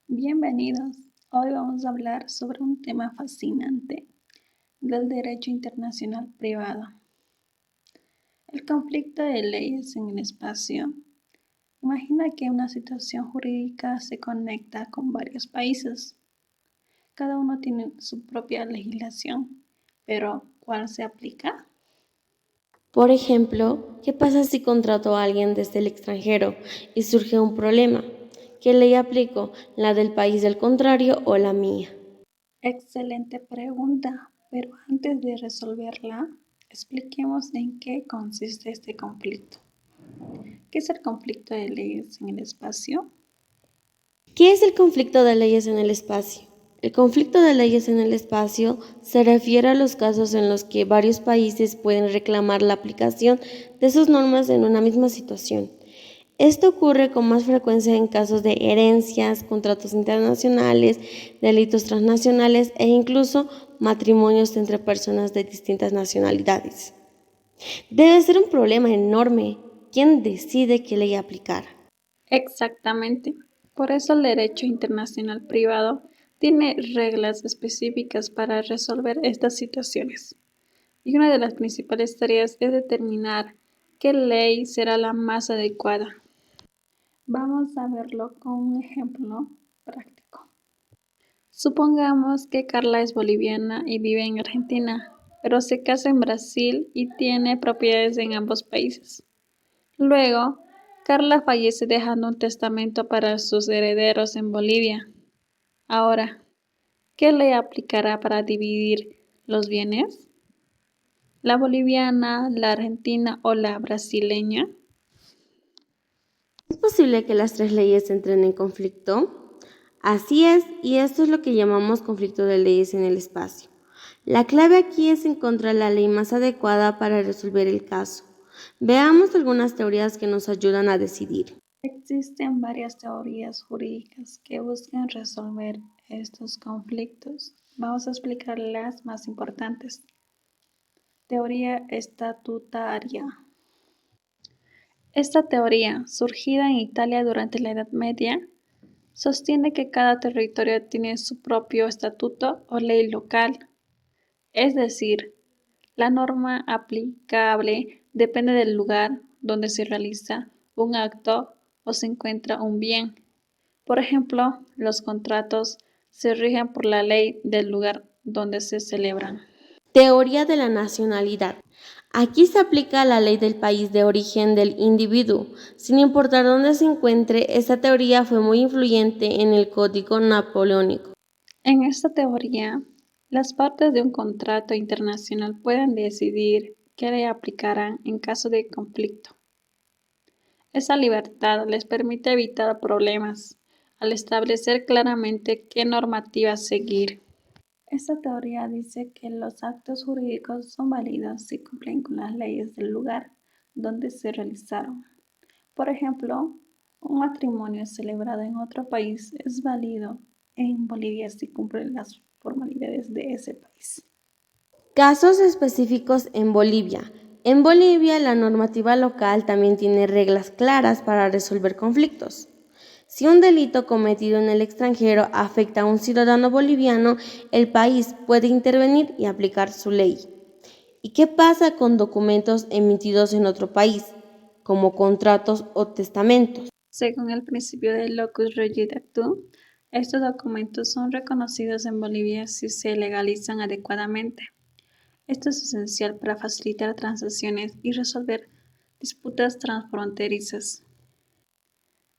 Bienvenidos. Hoy vamos a hablar sobre un tema fascinante del derecho internacional privado. El conflicto de leyes en el espacio. Imagina que una situación jurídica se conecta con varios países. Cada uno tiene su propia legislación, pero ¿cuál se aplica? Por ejemplo, ¿qué pasa si contrato a alguien desde el extranjero y surge un problema? ¿Qué ley aplico? ¿La del país del contrario o la mía? Excelente pregunta, pero antes de resolverla, expliquemos en qué consiste este conflicto. ¿Qué es el conflicto de leyes en el espacio? ¿Qué es el conflicto de leyes en el espacio? El conflicto de leyes en el espacio se refiere a los casos en los que varios países pueden reclamar la aplicación de sus normas en una misma situación. Esto ocurre con más frecuencia en casos de herencias, contratos internacionales, delitos transnacionales e incluso matrimonios entre personas de distintas nacionalidades. Debe ser un problema enorme. ¿Quién decide qué ley aplicar? Exactamente. Por eso el derecho internacional privado tiene reglas específicas para resolver estas situaciones. Y una de las principales tareas es determinar qué ley será la más adecuada. Vamos a verlo con un ejemplo práctico. Supongamos que Carla es boliviana y vive en Argentina, pero se casa en Brasil y tiene propiedades en ambos países. Luego, Carla fallece dejando un testamento para sus herederos en Bolivia. Ahora, ¿qué ley aplicará para dividir los bienes? ¿La boliviana, la argentina o la brasileña? ¿Es posible que las tres leyes entren en conflicto? Así es, y esto es lo que llamamos conflicto de leyes en el espacio. La clave aquí es encontrar la ley más adecuada para resolver el caso. Veamos algunas teorías que nos ayudan a decidir. Existen varias teorías jurídicas que buscan resolver estos conflictos. Vamos a explicar las más importantes. Teoría estatutaria. Esta teoría, surgida en Italia durante la Edad Media, sostiene que cada territorio tiene su propio estatuto o ley local, es decir, la norma aplicable depende del lugar donde se realiza un acto o se encuentra un bien. Por ejemplo, los contratos se rigen por la ley del lugar donde se celebran. Teoría de la nacionalidad. Aquí se aplica la ley del país de origen del individuo. Sin importar dónde se encuentre, esta teoría fue muy influyente en el Código Napoleónico. En esta teoría, las partes de un contrato internacional pueden decidir qué le aplicarán en caso de conflicto. Esa libertad les permite evitar problemas al establecer claramente qué normativa seguir. Esta teoría dice que los actos jurídicos son válidos si cumplen con las leyes del lugar donde se realizaron. Por ejemplo, un matrimonio celebrado en otro país es válido en Bolivia si cumple las formalidades de ese país. Casos específicos en Bolivia. En Bolivia, la normativa local también tiene reglas claras para resolver conflictos. Si un delito cometido en el extranjero afecta a un ciudadano boliviano, el país puede intervenir y aplicar su ley. ¿Y qué pasa con documentos emitidos en otro país, como contratos o testamentos? Según el principio de locus regit actu, estos documentos son reconocidos en Bolivia si se legalizan adecuadamente. Esto es esencial para facilitar transacciones y resolver disputas transfronterizas.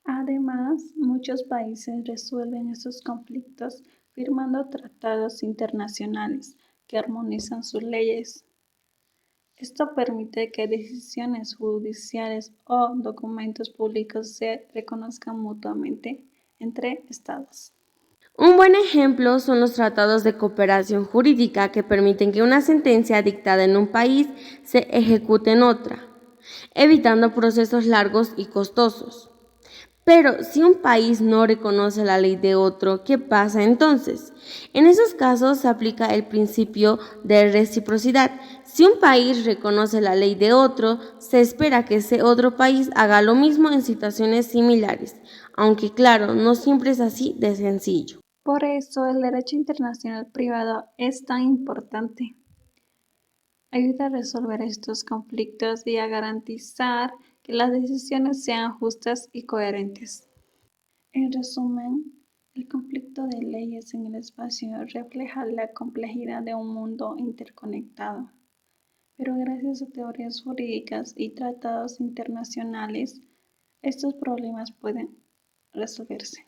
Además, muchos países resuelven estos conflictos firmando tratados internacionales que armonizan sus leyes. Esto permite que decisiones judiciales o documentos públicos se reconozcan mutuamente entre estados. Un buen ejemplo son los tratados de cooperación jurídica que permiten que una sentencia dictada en un país se ejecute en otra, evitando procesos largos y costosos. Pero si un país no reconoce la ley de otro, ¿qué pasa entonces? En esos casos se aplica el principio de reciprocidad. Si un país reconoce la ley de otro, se espera que ese otro país haga lo mismo en situaciones similares, aunque claro, no siempre es así de sencillo. Por eso el derecho internacional privado es tan importante. Ayuda a resolver estos conflictos y a garantizar que las decisiones sean justas y coherentes. En resumen, el conflicto de leyes en el espacio refleja la complejidad de un mundo interconectado, pero gracias a teorías jurídicas y tratados internacionales, estos problemas pueden resolverse.